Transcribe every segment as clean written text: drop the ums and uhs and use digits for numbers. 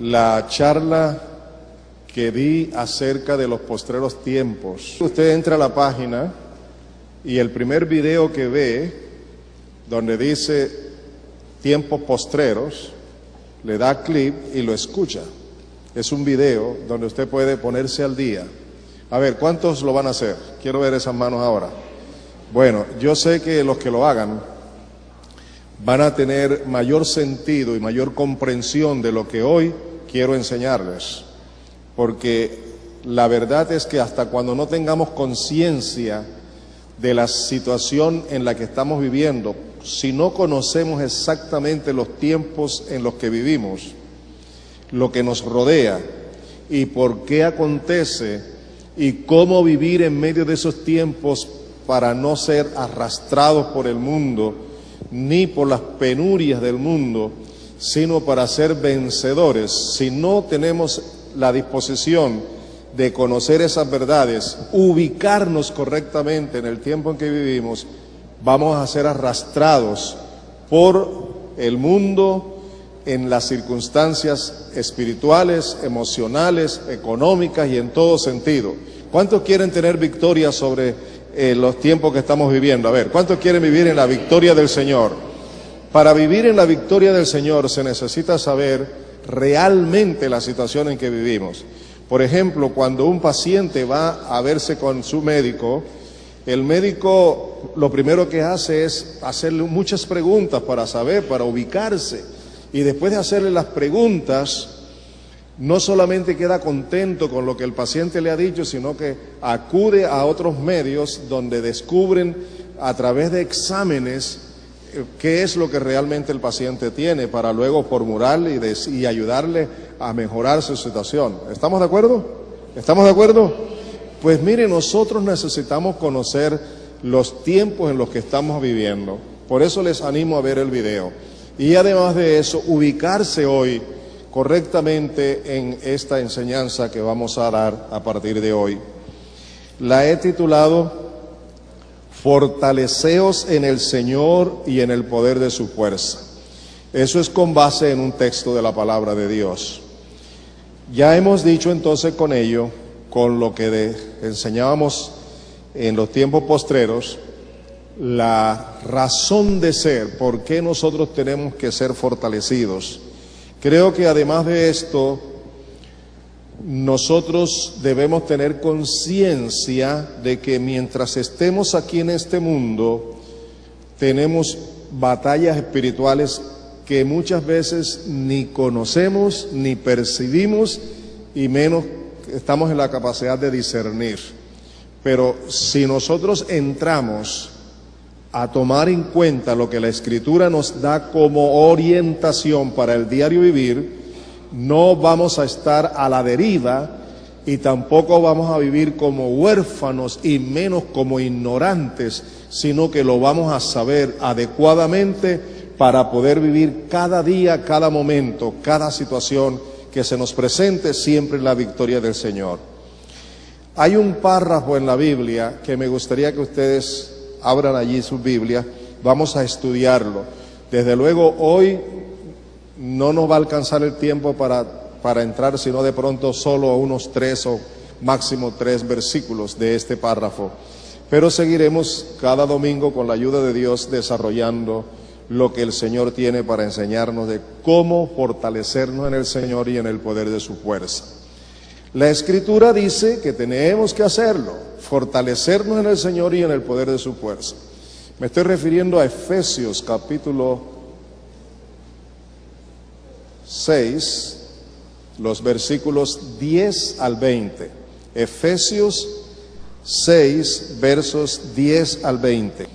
la charla que di acerca de los postreros tiempos. Usted entra a la página y el primer video que ve, donde dice tiempos postreros, le da clic y lo escucha. Es un video donde usted puede ponerse al día. A ver, ¿cuántos lo van a hacer? Quiero ver esas manos ahora. Bueno, yo sé que los que lo hagan van a tener mayor sentido y mayor comprensión de lo que hoy quiero enseñarles. Porque la verdad es que hasta cuando no tengamos conciencia de la situación en la que estamos viviendo, si no conocemos exactamente los tiempos en los que vivimos, lo que nos rodea y por qué acontece y cómo vivir en medio de esos tiempos para no ser arrastrados por el mundo ni por las penurias del mundo, sino para ser vencedores. Si no tenemos la disposición de conocer esas verdades, ubicarnos correctamente en el tiempo en que vivimos, vamos a ser arrastrados por el mundo en las circunstancias espirituales, emocionales, económicas y en todo sentido. ¿Cuántos quieren tener victoria sobre los tiempos que estamos viviendo? A ver, ¿cuántos quieren vivir en la victoria del Señor? Para vivir en la victoria del Señor se necesita saber realmente la situación en que vivimos. Por ejemplo, cuando un paciente va a verse con su médico, el médico lo primero que hace es hacerle muchas preguntas para saber, para ubicarse. Y después de hacerle las preguntas, no solamente queda contento con lo que el paciente le ha dicho, sino que acude a otros medios donde descubren a través de exámenes qué es lo que realmente el paciente tiene para luego formularle y ayudarle a mejorar su situación. ¿Estamos de acuerdo? ¿Estamos de acuerdo? Pues mire, nosotros necesitamos conocer los tiempos en los que estamos viviendo. Por eso les animo a ver el video. Y además de eso, ubicarse hoy correctamente en esta enseñanza que vamos a dar a partir de hoy. La he titulado Fortaleceos en el Señor y en el poder de su fuerza. Eso es con base en un texto de la palabra de Dios. Ya hemos dicho entonces con ello, con lo que enseñábamos en los tiempos postreros, la razón de ser, por qué nosotros tenemos que ser fortalecidos. Creo que además de esto, nosotros debemos tener conciencia de que mientras estemos aquí en este mundo, tenemos batallas espirituales que muchas veces ni conocemos, ni percibimos, y menos estamos en la capacidad de discernir. Pero si nosotros entramos a tomar en cuenta lo que la Escritura nos da como orientación para el diario vivir, no vamos a estar a la deriva y tampoco vamos a vivir como huérfanos y menos como ignorantes, sino que lo vamos a saber adecuadamente para poder vivir cada día, cada momento, cada situación que se nos presente, siempre en la victoria del Señor. Hay un párrafo en la Biblia que me gustaría que ustedes abran allí su Biblia, vamos a estudiarlo. Desde luego hoy no nos va a alcanzar el tiempo para entrar, sino de pronto solo a unos 3 o máximo 3 versículos de este párrafo. Pero seguiremos cada domingo con la ayuda de Dios desarrollando lo que el Señor tiene para enseñarnos de cómo fortalecernos en el Señor y en el poder de su fuerza. La Escritura dice que tenemos que hacerlo, fortalecernos en el Señor y en el poder de su fuerza. Me estoy refiriendo a Efesios capítulo 6, los versículos 10 al 20. Efesios 6, versos 10 al 20.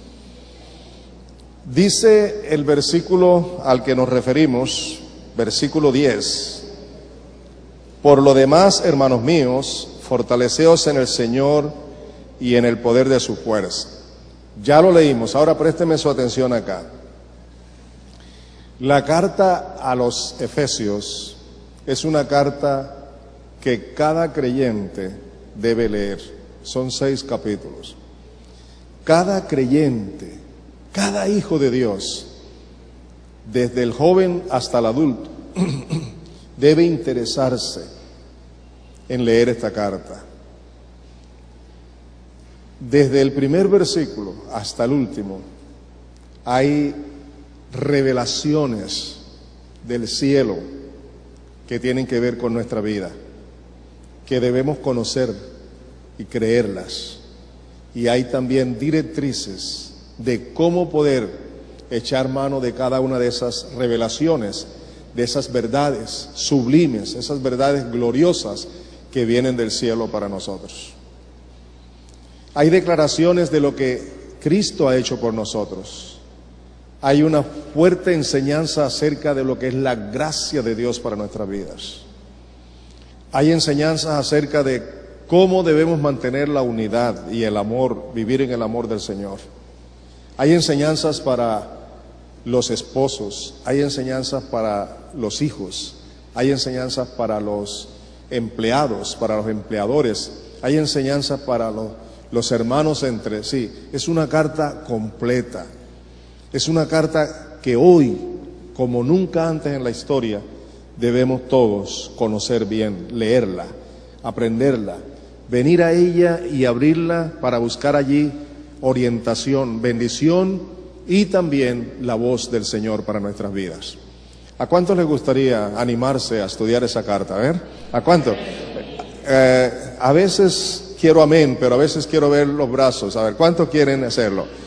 Dice el versículo al que nos referimos, versículo 10. Por lo demás, hermanos míos, fortaleceos en el Señor y en el poder de su fuerza. Ya lo leímos, ahora présteme su atención acá. La carta a los Efesios es una carta que cada creyente debe leer. Son 6 capítulos. Cada creyente, cada hijo de Dios, desde el joven hasta el adulto, debe interesarse en leer esta carta. Desde el primer versículo hasta el último hay revelaciones del cielo que tienen que ver con nuestra vida, que debemos conocer y creerlas. Y hay también directrices de cómo poder echar mano de cada una de esas revelaciones, de esas verdades sublimes, esas verdades gloriosas que vienen del cielo para nosotros. Hay declaraciones de lo que Cristo ha hecho por nosotros. Hay una fuerte enseñanza acerca de lo que es la gracia de Dios para nuestras vidas. Hay enseñanzas acerca de cómo debemos mantener la unidad y el amor, vivir en el amor del Señor. Hay enseñanzas para los esposos, hay enseñanzas para los hijos, hay enseñanzas para los empleados, para los empleadores, hay enseñanzas para los hermanos entre sí. Es una carta completa. Es una carta que hoy, como nunca antes en la historia, debemos todos conocer bien, leerla, aprenderla, venir a ella y abrirla para buscar allí orientación, bendición y también la voz del Señor para nuestras vidas. ¿A cuántos les gustaría animarse a estudiar esa carta? A ver, ¿a cuántos? A veces quiero amén, pero a veces quiero ver los brazos. A ver, ¿cuántos quieren hacerlo?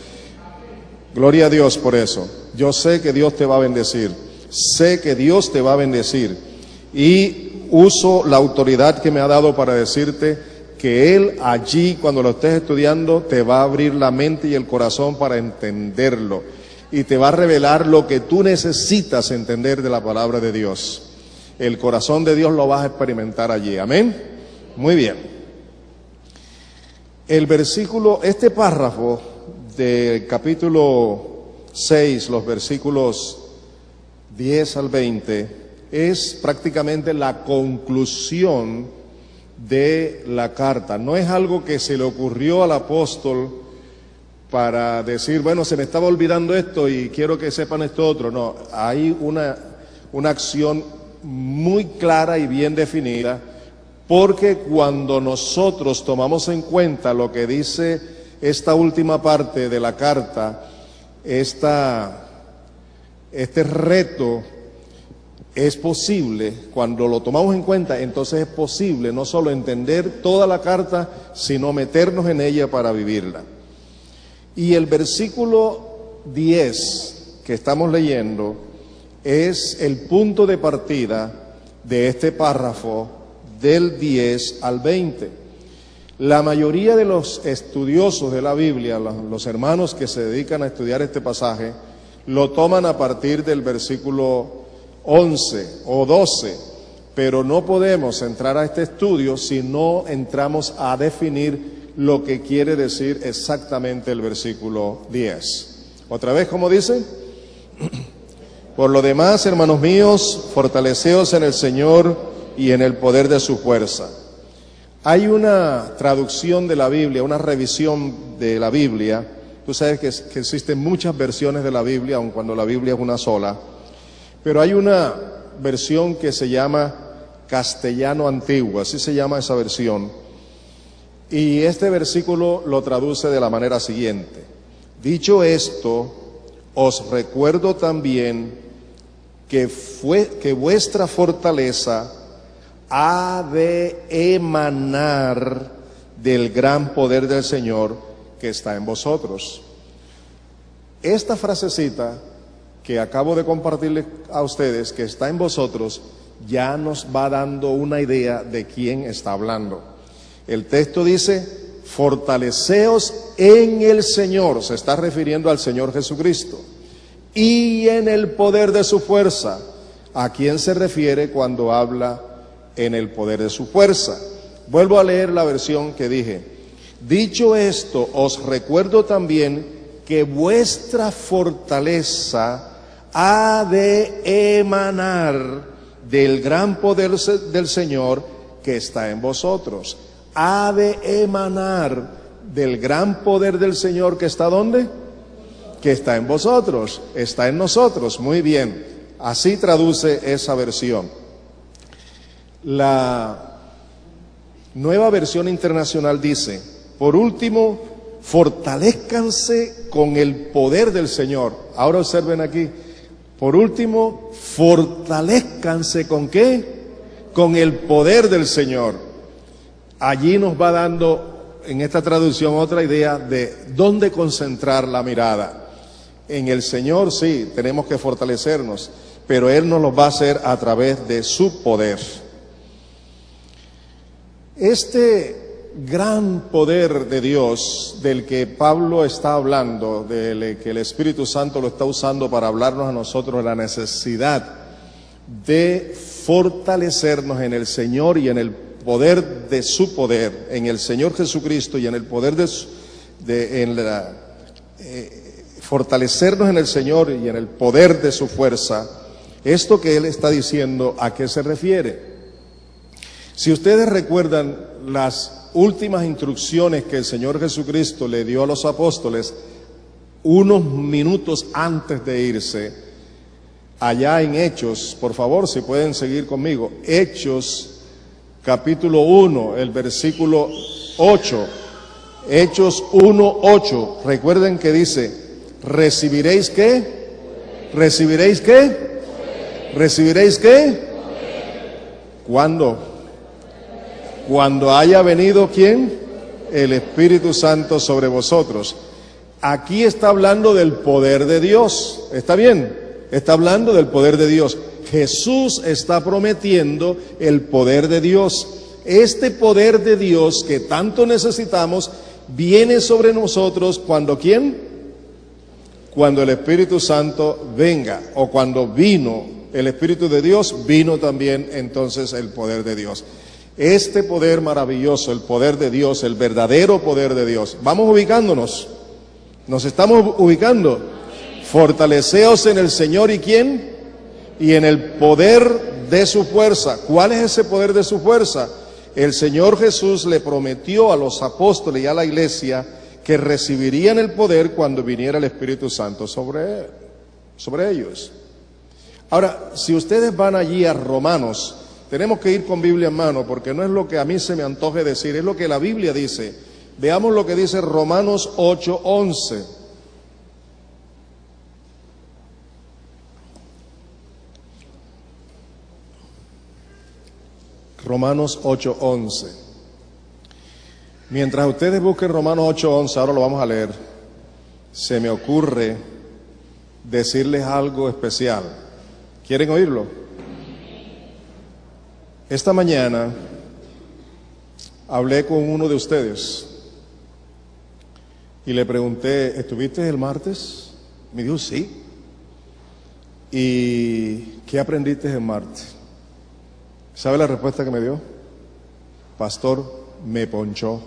Gloria a Dios por eso. Yo sé que Dios te va a bendecir. Sé que Dios te va a bendecir. Y uso la autoridad que me ha dado para decirte que Él allí, cuando lo estés estudiando, te va a abrir la mente y el corazón para entenderlo. Y te va a revelar lo que tú necesitas entender de la palabra de Dios. El corazón de Dios lo vas a experimentar allí. Amén. Muy bien. El versículo, este párrafo del capítulo 6, los versículos 10 al 20, es prácticamente la conclusión de la carta. No es algo que se le ocurrió al apóstol para decir, bueno, se me estaba olvidando esto y quiero que sepan esto otro. No, hay una acción muy clara y bien definida, porque cuando nosotros tomamos en cuenta lo que dice esta última parte de la carta, este reto es posible. Cuando lo tomamos en cuenta, entonces es posible no solo entender toda la carta, sino meternos en ella para vivirla. Y el versículo 10 que estamos leyendo es el punto de partida de este párrafo del 10 al 20. La mayoría de los estudiosos de la Biblia, los hermanos que se dedican a estudiar este pasaje, lo toman a partir del versículo 11 o 12, pero no podemos entrar a este estudio si no entramos a definir lo que quiere decir exactamente el versículo 10. Otra vez, ¿cómo dice? Por lo demás, hermanos míos, fortaleceos en el Señor y en el poder de su fuerza. Hay una traducción de la Biblia, una revisión de la Biblia. Tú sabes que existen muchas versiones de la Biblia, aun cuando la Biblia es una sola. Pero hay una versión que se llama Castellano Antiguo, así se llama esa versión. Y este versículo lo traduce de la manera siguiente. Dicho esto, os recuerdo también que vuestra fortaleza ha de emanar del gran poder del Señor que está en vosotros. Esta frasecita que acabo de compartirles a ustedes, que está en vosotros, ya nos va dando una idea de quién está hablando. El texto dice, fortaleceos en el Señor, se está refiriendo al Señor Jesucristo, y en el poder de su fuerza. ¿A quién se refiere cuando habla en el poder de su fuerza? Vuelvo a leer la versión que dije. Dicho esto, os recuerdo también que vuestra fortaleza ha de emanar del gran poder del Señor que está en vosotros. Ha de emanar del gran poder del Señor que está ¿dónde? Que está en vosotros, está en nosotros. Muy bien, así traduce esa versión. La Nueva Versión Internacional dice: por último, fortalezcanse con el poder del Señor. Ahora observen aquí. Por último, fortalezcanse ¿con qué? Con el poder del Señor. Allí nos va dando en esta traducción otra idea de dónde concentrar la mirada. En el Señor sí, tenemos que fortalecernos, pero Él nos lo va a hacer a través de su poder. Este gran poder de Dios del que Pablo está hablando, del que el Espíritu Santo lo está usando para hablarnos a nosotros de la necesidad de fortalecernos en el Señor y en el poder de su poder, en el Señor Jesucristo y en el poder fortalecernos en el Señor y en el poder de su fuerza. Esto que él está diciendo, ¿a qué se refiere? Si ustedes recuerdan las últimas instrucciones que el Señor Jesucristo le dio a los apóstoles unos minutos antes de irse, allá en Hechos, por favor, si pueden seguir conmigo, Hechos capítulo 1, el versículo 8, Hechos 1, 8, recuerden que dice: ¿recibiréis qué? ¿Recibiréis qué? ¿Recibiréis qué? ¿Cuándo? Cuando haya venido, ¿quién? El Espíritu Santo sobre vosotros. Aquí está hablando del poder de Dios. ¿Está bien? Está hablando del poder de Dios. Jesús está prometiendo el poder de Dios. Este poder de Dios que tanto necesitamos viene sobre nosotros cuando ¿quién? Cuando el Espíritu Santo venga, o cuando vino el Espíritu de Dios, vino también entonces el poder de Dios. Este poder maravilloso, el poder de Dios, el verdadero poder de Dios. Vamos ubicándonos. Nos estamos ubicando. Fortaleceos en el Señor y ¿quién? Y en el poder de su fuerza. ¿Cuál es ese poder de su fuerza? El Señor Jesús le prometió a los apóstoles y a la iglesia que recibirían el poder cuando viniera el Espíritu Santo sobre ellos. Ahora, si ustedes van allí a Romanos, tenemos que ir con Biblia en mano, porque no es lo que a mí se me antoje decir, es lo que la Biblia dice. Veamos lo que dice Romanos 8:11. Romanos 8:11. Mientras ustedes busquen Romanos 8:11, ahora lo vamos a leer, se me ocurre decirles algo especial. ¿Quieren oírlo? Esta mañana hablé con uno de ustedes y le pregunté: ¿estuviste el martes? Me dijo: sí. ¿Y qué aprendiste el martes? ¿Sabe la respuesta que me dio? Pastor, me ponchó.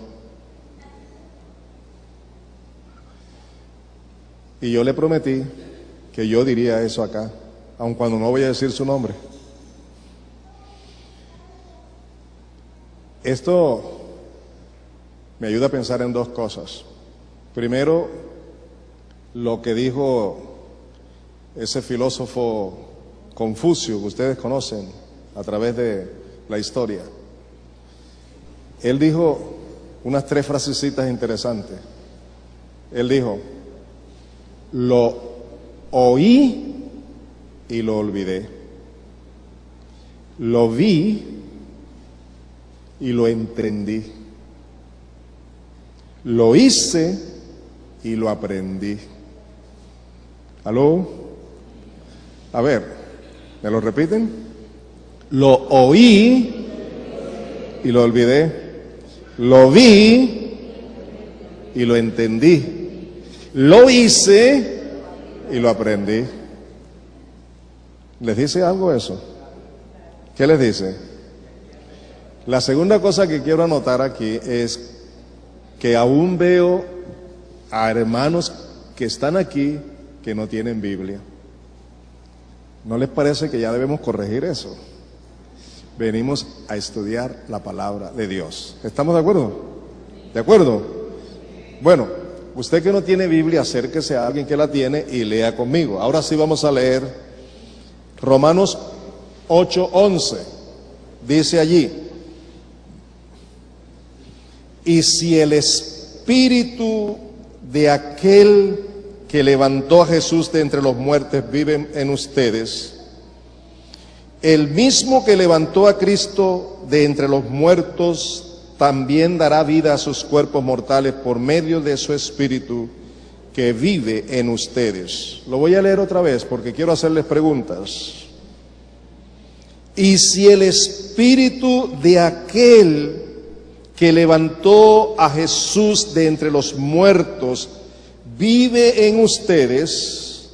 Y yo le prometí que yo diría eso acá, aun cuando no voy a decir su nombre. Esto me ayuda a pensar en dos cosas. Primero, lo que dijo ese filósofo Confucio, que ustedes conocen a través de la historia. Él dijo unas 3 frasecitas interesantes. Él dijo: lo oí y lo olvidé. Lo vi y lo entendí. Lo hice y lo aprendí. ¿Aló? A ver, ¿me lo repiten? Lo oí y lo olvidé. Lo vi y lo entendí. Lo hice y lo aprendí. ¿Les dice algo eso? ¿Qué les dice? La segunda cosa que quiero anotar aquí es que aún veo a hermanos que están aquí que no tienen Biblia. ¿No les parece que ya debemos corregir eso? Venimos a estudiar la palabra de Dios. ¿Estamos de acuerdo? ¿De acuerdo? Bueno, usted que no tiene Biblia, acérquese a alguien que la tiene y lea conmigo. Ahora sí vamos a leer Romanos 8:11. dice allí: y si el Espíritu de aquel que levantó a Jesús de entre los muertos vive en ustedes, el mismo que levantó a Cristo de entre los muertos también dará vida a sus cuerpos mortales por medio de su Espíritu que vive en ustedes. Lo voy a leer otra vez porque quiero hacerles preguntas. Y si el Espíritu de aquel que levantó a Jesús de entre los muertos vive en ustedes,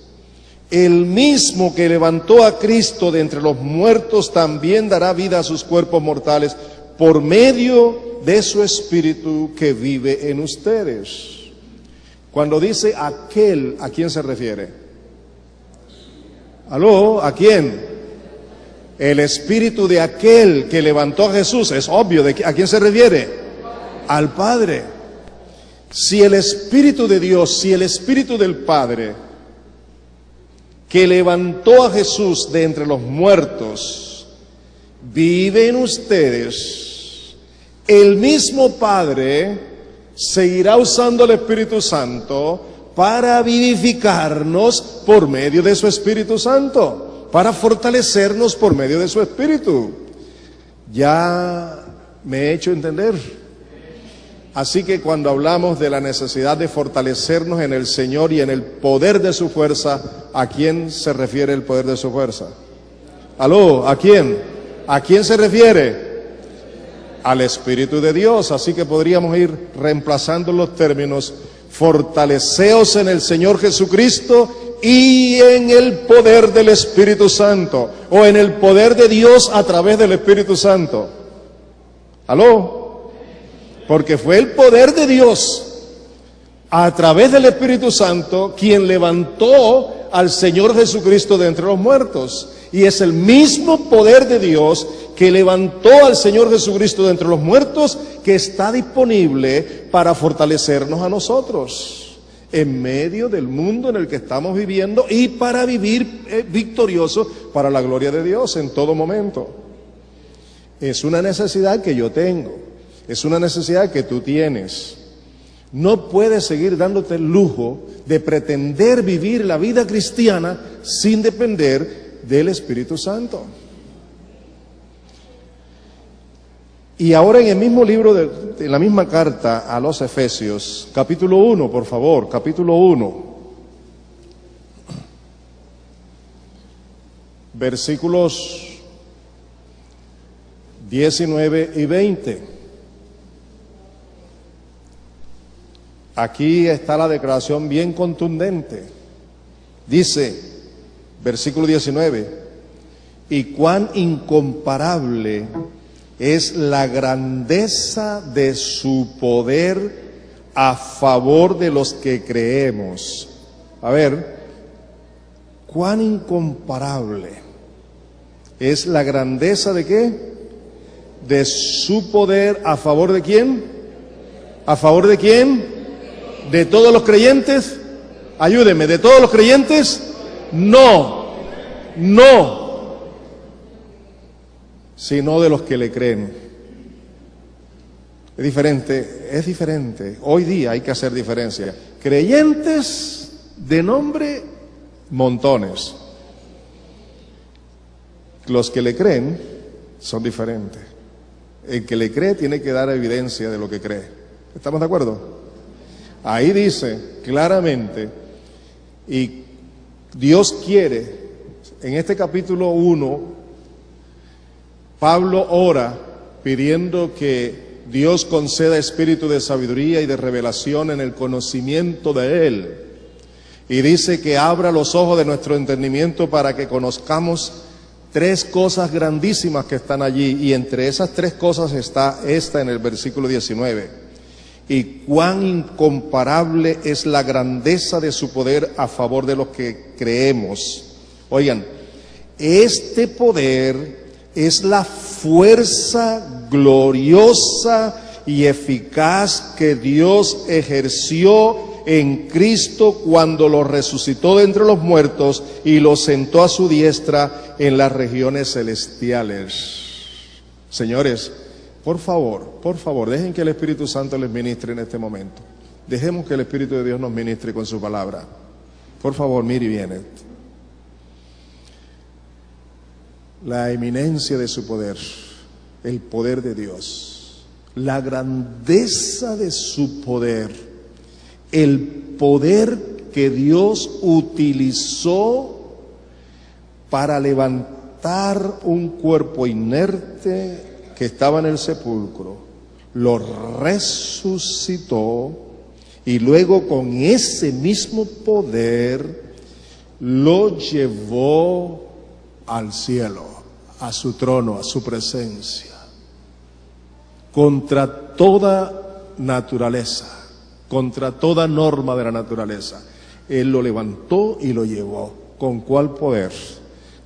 el mismo que levantó a Cristo de entre los muertos también dará vida a sus cuerpos mortales por medio de su Espíritu que vive en ustedes. Cuando dice aquel, ¿a quién se refiere? ¿Aló? ¿A quién? El Espíritu de aquel que levantó a Jesús, es obvio, ¿a quién se refiere? Al Padre. Si el Espíritu de Dios, si el Espíritu del Padre que levantó a Jesús de entre los muertos vive en ustedes, el mismo Padre seguirá usando el Espíritu Santo para vivificarnos por medio de su Espíritu Santo, para fortalecernos por medio de su Espíritu. ¿Ya me he hecho entender? Así que cuando hablamos de la necesidad de fortalecernos en el Señor y en el poder de su fuerza, ¿a quién se refiere el poder de su fuerza? ¿Aló? ¿A quién? ¿A quién se refiere? Al Espíritu de Dios. Así que podríamos ir reemplazando los términos: fortaleceos en el Señor Jesucristo y en el poder del Espíritu Santo, o en el poder de Dios a través del Espíritu Santo. ¿Aló? Porque fue el poder de Dios a través del Espíritu Santo quien levantó al Señor Jesucristo de entre los muertos. Y es el mismo poder de Dios que levantó al Señor Jesucristo de entre los muertos que está disponible para fortalecernos a nosotros en medio del mundo en el que estamos viviendo y para vivir victoriosos para la gloria de Dios en todo momento. Es una necesidad que yo tengo. Es una necesidad que tú tienes. No puedes seguir dándote el lujo de pretender vivir la vida cristiana sin depender del Espíritu Santo. Y ahora en el mismo libro, en la misma carta a los Efesios, capítulo 1, por favor, capítulo 1, versículos 19 y 20. Aquí está la declaración bien contundente. Dice, versículo 19, y cuán incomparable es la grandeza de su poder a favor de los que creemos. A ver, cuán incomparable es la grandeza de ¿qué? De su poder a favor de ¿quién? ¿A favor de quién? ¿De todos los creyentes? Ayúdeme, ¿de todos los creyentes? No, sino de los que le creen. Es diferente. Hoy día hay que hacer diferencia. Creyentes de nombre, montones. Los que le creen son diferentes. El que le cree tiene que dar evidencia de lo que cree. ¿Estamos de acuerdo? Ahí dice claramente, y Dios quiere, en este capítulo 1, Pablo ora pidiendo que Dios conceda espíritu de sabiduría y de revelación en el conocimiento de Él. Y dice que abra los ojos de nuestro entendimiento para que conozcamos tres cosas grandísimas que están allí. Y entre esas tres cosas está esta en el versículo 19. Y cuán incomparable es la grandeza de su poder a favor de los que creemos. Oigan, este poder es la fuerza gloriosa y eficaz que Dios ejerció en Cristo cuando lo resucitó de entre los muertos y lo sentó a su diestra en las regiones celestiales. Señores, por favor, dejen que el Espíritu Santo les ministre en este momento. Dejemos que el Espíritu de Dios nos ministre con su palabra. Por favor, mire bien esto. La eminencia de su poder, el poder de Dios, la grandeza de su poder, el poder que Dios utilizó para levantar un cuerpo inerte que estaba en el sepulcro, lo resucitó y luego con ese mismo poder lo llevó al cielo, a su trono, a su presencia, contra toda naturaleza, contra toda norma de la naturaleza. Él lo levantó y lo llevó. ¿Con cuál poder?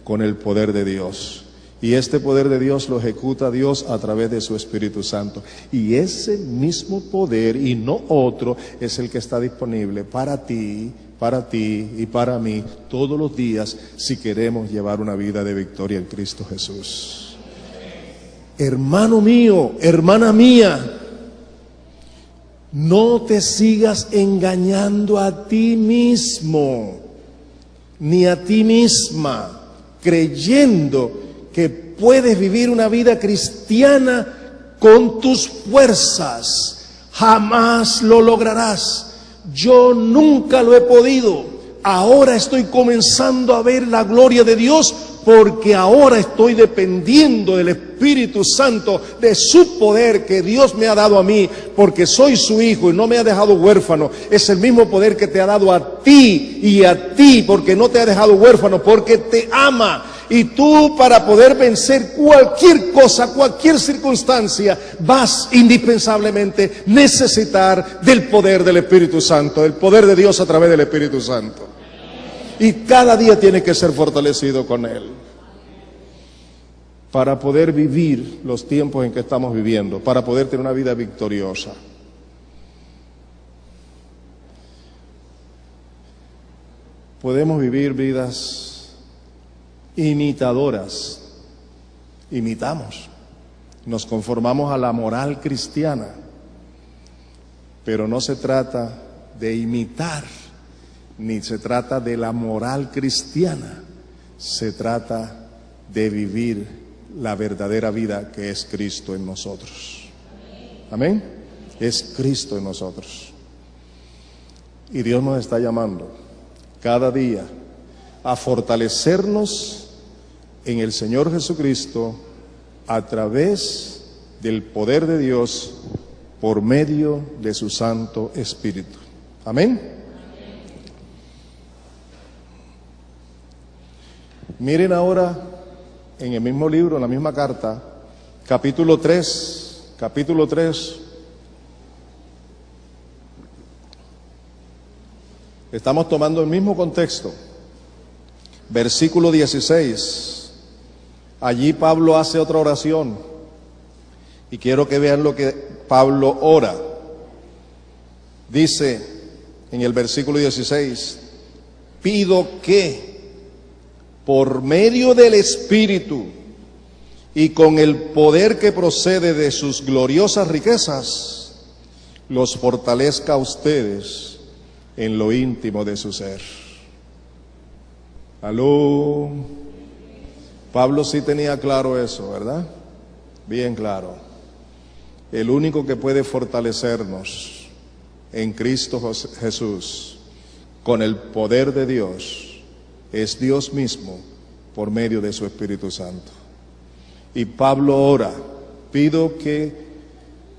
Con el poder de Dios. Y este poder de Dios lo ejecuta Dios a través de su Espíritu Santo. Y ese mismo poder, y no otro, es el que está disponible para ti y para mí todos los días si queremos llevar una vida de victoria en Cristo Jesús. Hermano mío, hermana mía, no te sigas engañando a ti mismo, ni a ti misma, creyendo que puedes vivir una vida cristiana con tus fuerzas. Jamás lo lograrás. Yo nunca lo he podido. Ahora estoy comenzando a ver la gloria de Dios porque ahora estoy dependiendo del Espíritu Santo, de su poder que Dios me ha dado a mí, porque soy su hijo y no me ha dejado huérfano. Es el mismo poder que te ha dado a ti y a ti, porque no te ha dejado huérfano, porque te ama. Y tú, para poder vencer cualquier cosa, cualquier circunstancia, vas indispensablemente necesitar del poder del Espíritu Santo, del poder de Dios a través del Espíritu Santo. Y cada día tiene que ser fortalecido con Él para poder vivir los tiempos en que estamos viviendo, para poder tener una vida victoriosa. Podemos vivir vidas imitadoras, imitamos, nos conformamos a la moral cristiana, pero no se trata de imitar, ni se trata de la moral cristiana, se trata de vivir la verdadera vida que es Cristo en nosotros. Amén. Es Cristo en nosotros. Y Dios nos está llamando cada día a fortalecernos en el Señor Jesucristo a través del poder de Dios por medio de su Santo Espíritu. Amén. Miren ahora en el mismo libro, en la misma carta, capítulo 3. Estamos tomando el mismo contexto. Versículo 16. Allí Pablo hace otra oración. Y quiero que vean lo que Pablo ora. Dice en el versículo 16: pido que por medio del Espíritu y con el poder que procede de sus gloriosas riquezas, los fortalezca a ustedes en lo íntimo de su ser. Aló. Pablo sí tenía claro eso, ¿verdad? Bien claro. El único que puede fortalecernos en Cristo Jesús con el poder de Dios es Dios mismo por medio de su Espíritu Santo. Y Pablo ora: pido que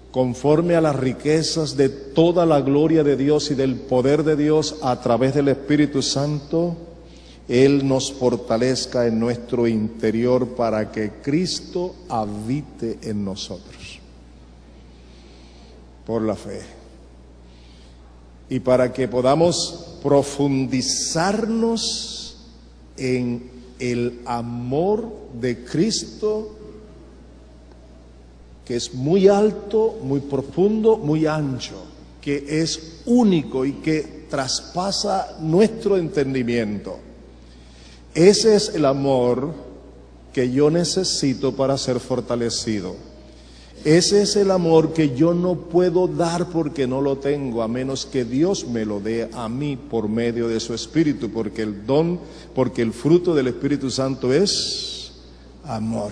conforme a las riquezas de toda la gloria de Dios y del poder de Dios a través del Espíritu Santo, Él nos fortalezca en nuestro interior para que Cristo habite en nosotros por la fe, y para que podamos profundizarnos en el amor de Cristo, que es muy alto, muy profundo, muy ancho, que es único y que traspasa nuestro entendimiento. Ese es el amor que yo necesito para ser fortalecido. Ese es el amor que yo no puedo dar porque no lo tengo, a menos que Dios me lo dé a mí por medio de su Espíritu, porque el fruto del Espíritu Santo es amor.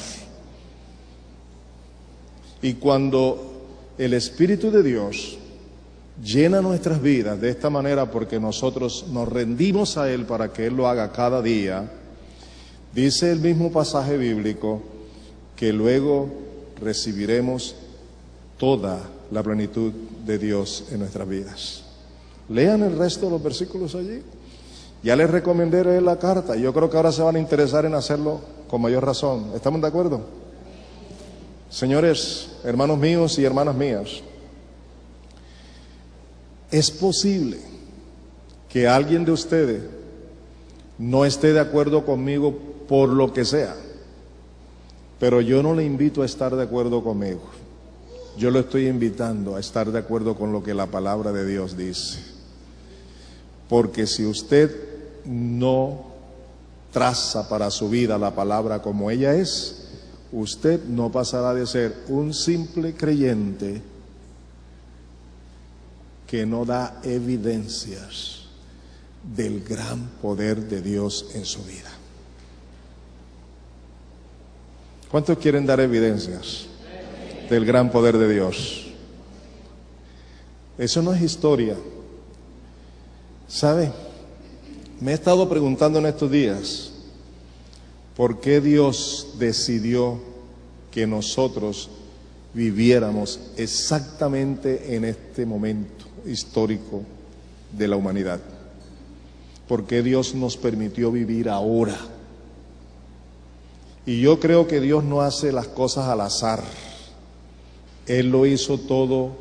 Y cuando el Espíritu de Dios llena nuestras vidas de esta manera, porque nosotros nos rendimos a Él para que Él lo haga cada día, dice el mismo pasaje bíblico que luego recibiremos toda la plenitud de Dios en nuestras vidas. Lean el resto de los versículos allí. Ya les recomendé leer la carta. Yo creo que ahora se van a interesar en hacerlo con mayor razón. ¿Estamos de acuerdo? Señores, hermanos míos y hermanas mías, es posible que alguien de ustedes no esté de acuerdo conmigo por lo que sea, pero yo no le invito a estar de acuerdo conmigo. Yo lo estoy invitando a estar de acuerdo con lo que la palabra de Dios dice. Porque si usted no traza para su vida la palabra como ella es, usted no pasará de ser un simple creyente que no da evidencias del gran poder de Dios en su vida. ¿Cuántos quieren dar evidencias del gran poder de Dios? Eso no es historia. ¿Sabe? Me he estado preguntando en estos días, ¿por qué Dios decidió que nosotros viviéramos exactamente en este momento histórico de la humanidad? ¿Por qué Dios nos permitió vivir ahora? Y yo creo que Dios no hace las cosas al azar. Él lo hizo todo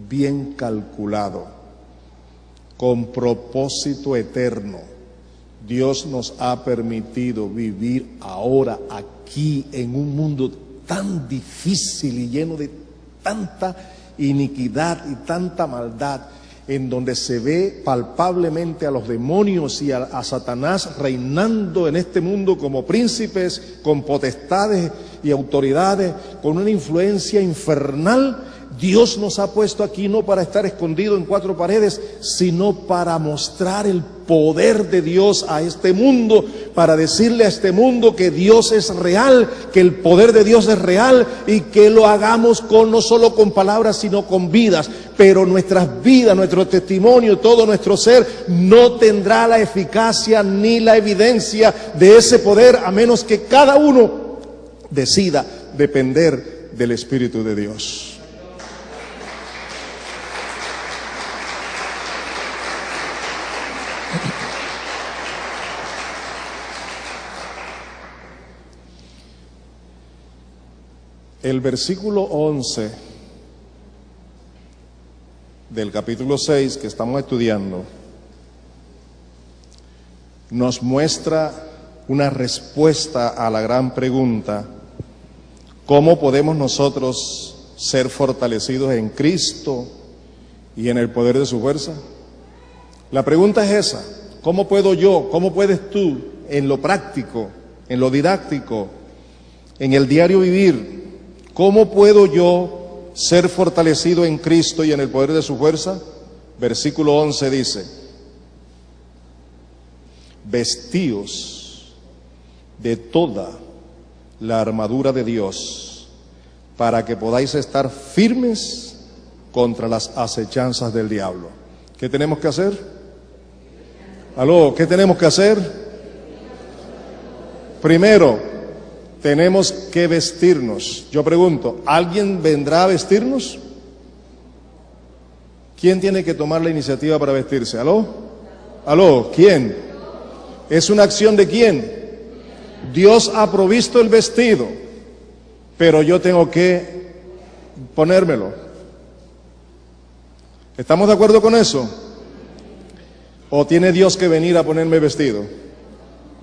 bien calculado, con propósito eterno. Dios nos ha permitido vivir ahora aquí en un mundo tan difícil y lleno de tanta iniquidad y tanta maldad, en donde se ve palpablemente a los demonios y a Satanás reinando en este mundo como príncipes, con potestades y autoridades, con una influencia infernal. Dios nos ha puesto aquí no para estar escondido en cuatro paredes, sino para mostrar el poder de Dios a este mundo, para decirle a este mundo que Dios es real, que el poder de Dios es real y que lo hagamos no solo con palabras, sino con vidas. Pero nuestras vidas, nuestro testimonio, todo nuestro ser no tendrá la eficacia ni la evidencia de ese poder, a menos que cada uno decida depender del Espíritu de Dios. El versículo 11 del capítulo 6 que estamos estudiando nos muestra una respuesta a la gran pregunta: ¿cómo podemos nosotros ser fortalecidos en Cristo y en el poder de su fuerza? La pregunta es esa: ¿cómo puedo yo, cómo puedes tú, en lo práctico, en lo didáctico, en el diario vivir, cómo puedo yo ser fortalecido en Cristo y en el poder de su fuerza? Versículo 11 dice: vestíos de toda la armadura de Dios, para que podáis estar firmes contra las acechanzas del diablo. ¿Qué tenemos que hacer? ¿Aló? ¿Qué tenemos que hacer? Primero, tenemos que vestirnos. Yo pregunto, ¿alguien vendrá a vestirnos? ¿Quién tiene que tomar la iniciativa para vestirse? ¿Aló? ¿Aló? ¿Quién? ¿Es una acción de quién? Dios ha provisto el vestido, pero yo tengo que ponérmelo. ¿Estamos de acuerdo con eso? ¿O tiene Dios que venir a ponerme vestido?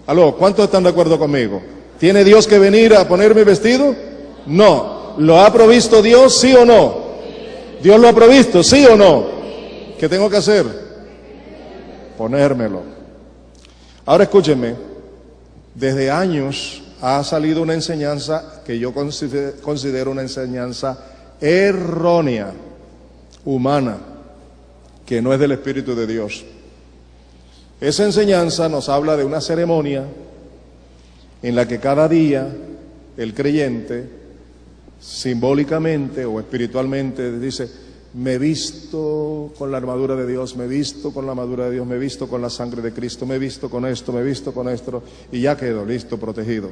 ¿Aló? ¿Cuántos están de acuerdo conmigo? ¿Tiene Dios que venir a ponerme vestido? No. ¿Lo ha provisto Dios, sí o no? ¿Dios lo ha provisto, sí o no? ¿Qué tengo que hacer? Ponérmelo. Ahora escúchenme, desde años ha salido una enseñanza que yo considero una enseñanza errónea, humana, que no es del Espíritu de Dios. Esa enseñanza nos habla de una ceremonia en la que cada día el creyente, simbólicamente o espiritualmente, dice: me visto con la armadura de Dios, me visto con la armadura de Dios, me visto con la sangre de Cristo, me visto con esto, me visto con esto, y ya quedo listo, protegido.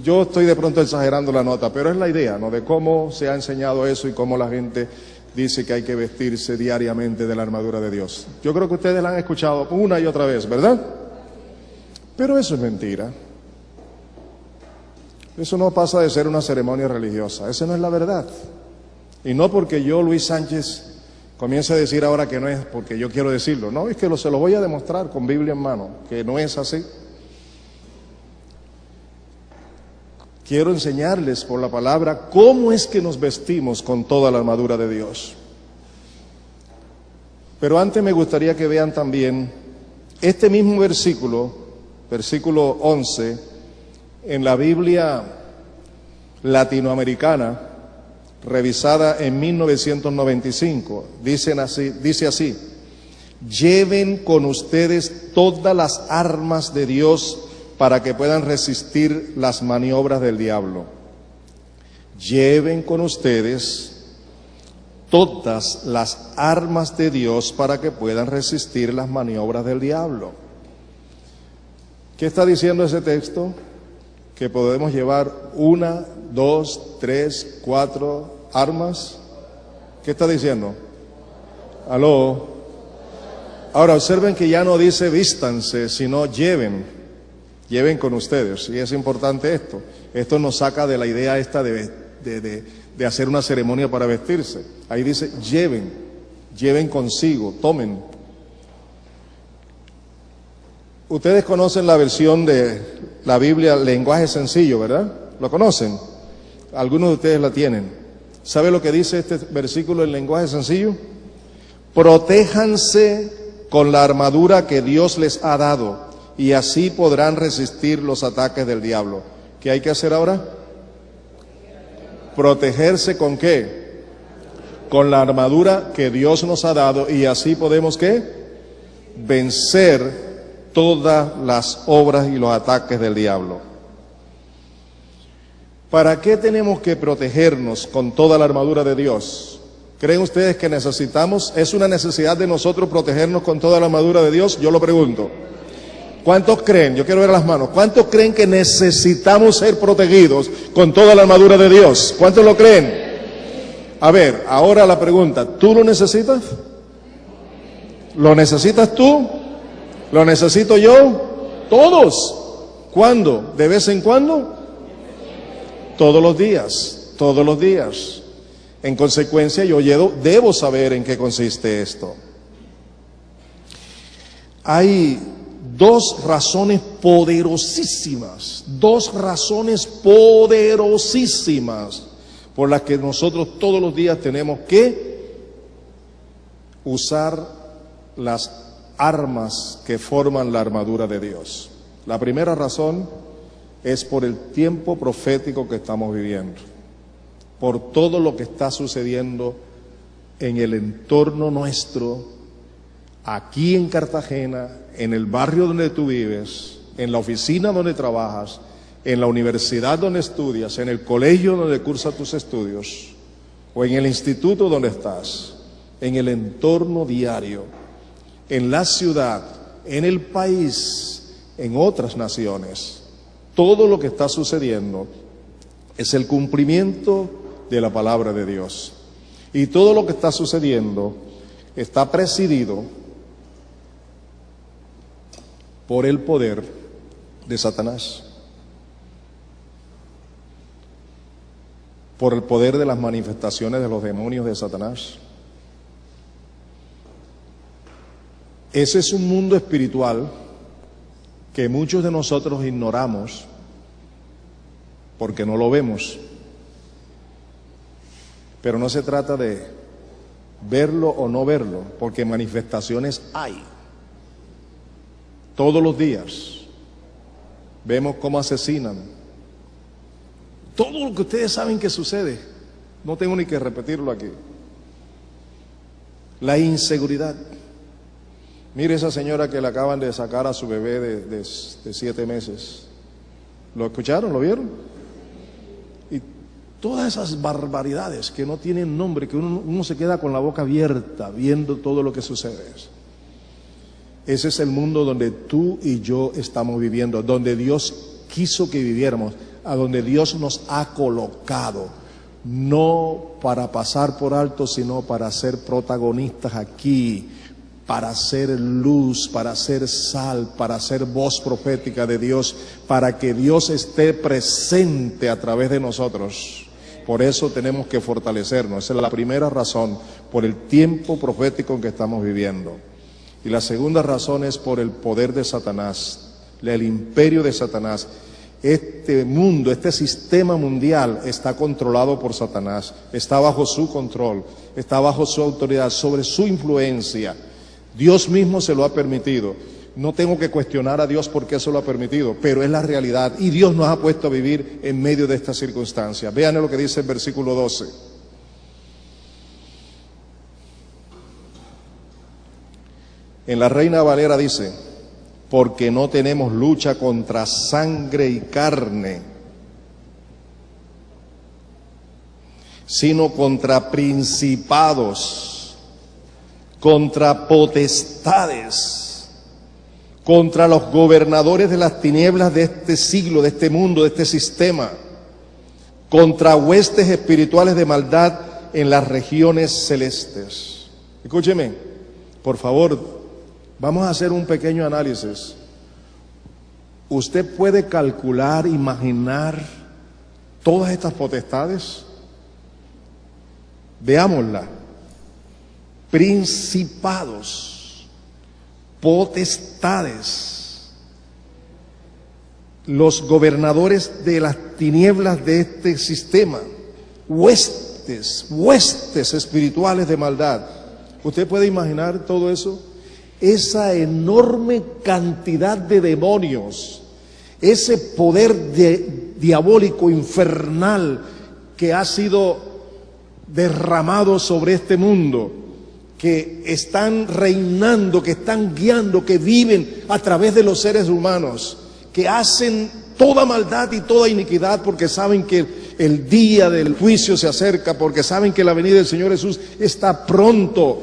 Yo estoy de pronto exagerando la nota, pero es la idea, ¿no?, de cómo se ha enseñado eso y cómo la gente dice que hay que vestirse diariamente de la armadura de Dios. Yo creo que ustedes la han escuchado una y otra vez, ¿verdad? Pero eso es mentira. Eso no pasa de ser una ceremonia religiosa, esa no es la verdad. Y no porque yo, Luis Sánchez, comience a decir ahora que no es porque yo quiero decirlo, no, es que se lo voy a demostrar con Biblia en mano, que no es así. Quiero enseñarles por la palabra cómo es que nos vestimos con toda la armadura de Dios. Pero antes me gustaría que vean también este mismo versículo, versículo 11, en la Biblia latinoamericana, revisada en 1995, dice así: lleven con ustedes todas las armas de Dios para que puedan resistir las maniobras del diablo. Lleven con ustedes todas las armas de Dios para que puedan resistir las maniobras del diablo. ¿Qué está diciendo ese texto? Que podemos llevar 1, 2, 3, 4 armas. ¿Qué está diciendo? ¿Aló? Ahora observen que ya no dice vístanse, sino lleven con ustedes. Y es importante esto. Esto nos saca de la idea esta de hacer una ceremonia para vestirse. Ahí dice lleven consigo, tomen. Ustedes conocen la versión de la Biblia, lenguaje sencillo, ¿verdad? ¿Lo conocen? Algunos de ustedes la tienen. ¿Sabe lo que dice este versículo en lenguaje sencillo? Protéjanse con la armadura que Dios les ha dado, y así podrán resistir los ataques del diablo. ¿Qué hay que hacer ahora? Protegerse ¿con qué? Con la armadura que Dios nos ha dado, y así podemos ¿qué? Vencer todas las obras y los ataques del diablo. ¿Para qué tenemos que protegernos con toda la armadura de Dios? ¿Creen ustedes que necesitamos? ¿Es una necesidad de nosotros protegernos con toda la armadura de Dios? Yo lo pregunto. ¿Cuántos creen? Yo quiero ver las manos. ¿Cuántos creen que necesitamos ser protegidos con toda la armadura de Dios? ¿Cuántos lo creen? A ver, ahora la pregunta, ¿tú lo necesitas? ¿Lo necesitas tú? ¿Lo necesito yo? Todos. ¿Cuándo? ¿De vez en cuando? Todos los días, todos los días. En consecuencia, yo debo saber en qué consiste esto. Hay dos razones poderosísimas por las que nosotros todos los días tenemos que usar las armas que forman la armadura de Dios. La primera razón es por el tiempo profético que estamos viviendo, por todo lo que está sucediendo en el entorno nuestro, aquí en Cartagena, en el barrio donde tú vives, en la oficina donde trabajas, en la universidad donde estudias, en el colegio donde cursas tus estudios, o en el instituto donde estás, en el entorno diario, en la ciudad, en el país, en otras naciones. Todo lo que está sucediendo es el cumplimiento de la palabra de Dios. Y todo lo que está sucediendo está presidido por el poder de Satanás, por el poder de las manifestaciones de los demonios de Satanás. Ese es un mundo espiritual que muchos de nosotros ignoramos porque no lo vemos. Pero no se trata de verlo o no verlo, porque manifestaciones hay todos los días. Vemos cómo asesinan. Todo lo que ustedes saben que sucede, no tengo ni que repetirlo aquí. La inseguridad. Mire esa señora que le acaban de sacar a su bebé de 7 meses. ¿Lo escucharon? ¿Lo vieron? Y todas esas barbaridades que no tienen nombre, que uno se queda con la boca abierta viendo todo lo que sucede. Ese es el mundo donde tú y yo estamos viviendo, donde Dios quiso que viviéramos, a donde Dios nos ha colocado, no para pasar por alto, sino para ser protagonistas aquí, para ser luz, para ser sal, para ser voz profética de Dios, para que Dios esté presente a través de nosotros. Por eso tenemos que fortalecernos. Esa es la primera razón, por el tiempo profético en que estamos viviendo. Y la segunda razón es por el poder de Satanás, el imperio de Satanás. Este mundo, este sistema mundial está controlado por Satanás, está bajo su control, está bajo su autoridad, sobre su influencia. Dios mismo se lo ha permitido. No tengo que cuestionar a Dios por qué se lo ha permitido, pero es la realidad y Dios nos ha puesto a vivir en medio de estas circunstancias. Vean lo que dice el versículo 12. En la Reina Valera dice: porque no tenemos lucha contra sangre y carne, sino contra principados, contra potestades, contra los gobernadores de las tinieblas de este siglo, de este mundo, de este sistema, contra huestes espirituales de maldad en las regiones celestes. Escúcheme, por favor. Vamos a hacer un pequeño análisis. ¿Usted puede calcular, imaginar todas estas potestades? Veámosla. Principados, potestades, los gobernadores de las tinieblas de este sistema, huestes espirituales de maldad. ¿Usted puede imaginar todo eso? Esa enorme cantidad de demonios, ese poder diabólico infernal que ha sido derramado sobre este mundo, que están reinando, que están guiando, que viven a través de los seres humanos, que hacen toda maldad y toda iniquidad porque saben que el día del juicio se acerca, porque saben que la venida del Señor Jesús está pronto.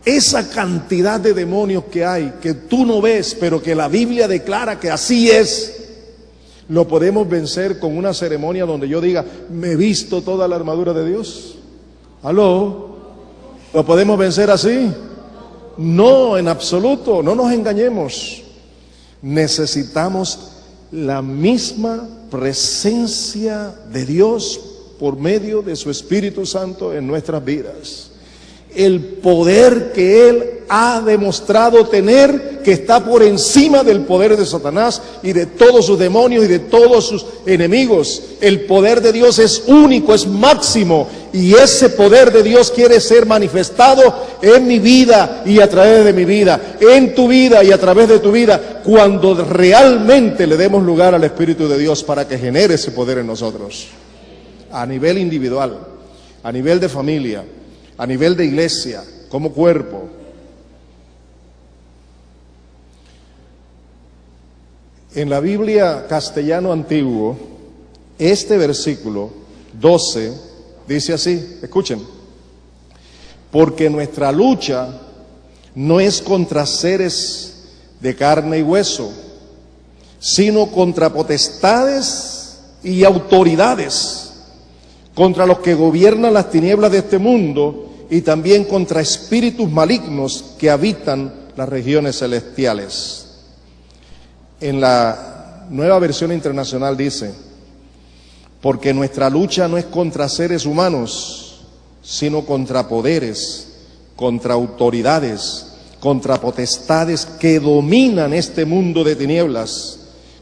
Esa cantidad de demonios que hay, que tú no ves, pero que la Biblia declara que así es, lo podemos vencer con una ceremonia donde yo diga: me he visto toda la armadura de Dios. ¿Aló? ¿Lo podemos vencer así? No, en absoluto, no nos engañemos. Necesitamos la misma presencia de Dios por medio de su Espíritu Santo en nuestras vidas. El poder que Él ha demostrado tener, que está por encima del poder de Satanás y de todos sus demonios y de todos sus enemigos. El poder de Dios es único, es máximo, y ese poder de Dios quiere ser manifestado en mi vida y a través de mi vida, en tu vida y a través de tu vida, cuando realmente le demos lugar al Espíritu de Dios para que genere ese poder en nosotros, a nivel individual, a nivel de familia, a nivel de iglesia, como cuerpo. En la Biblia castellano antiguo, este versículo 12 dice así, escuchen: porque nuestra lucha no es contra seres de carne y hueso, sino contra potestades y autoridades, contra los que gobiernan las tinieblas de este mundo y también contra espíritus malignos que habitan las regiones celestiales. En la Nueva Versión Internacional dice: porque nuestra lucha no es contra seres humanos, sino contra poderes, contra autoridades, contra potestades que dominan este mundo de tinieblas,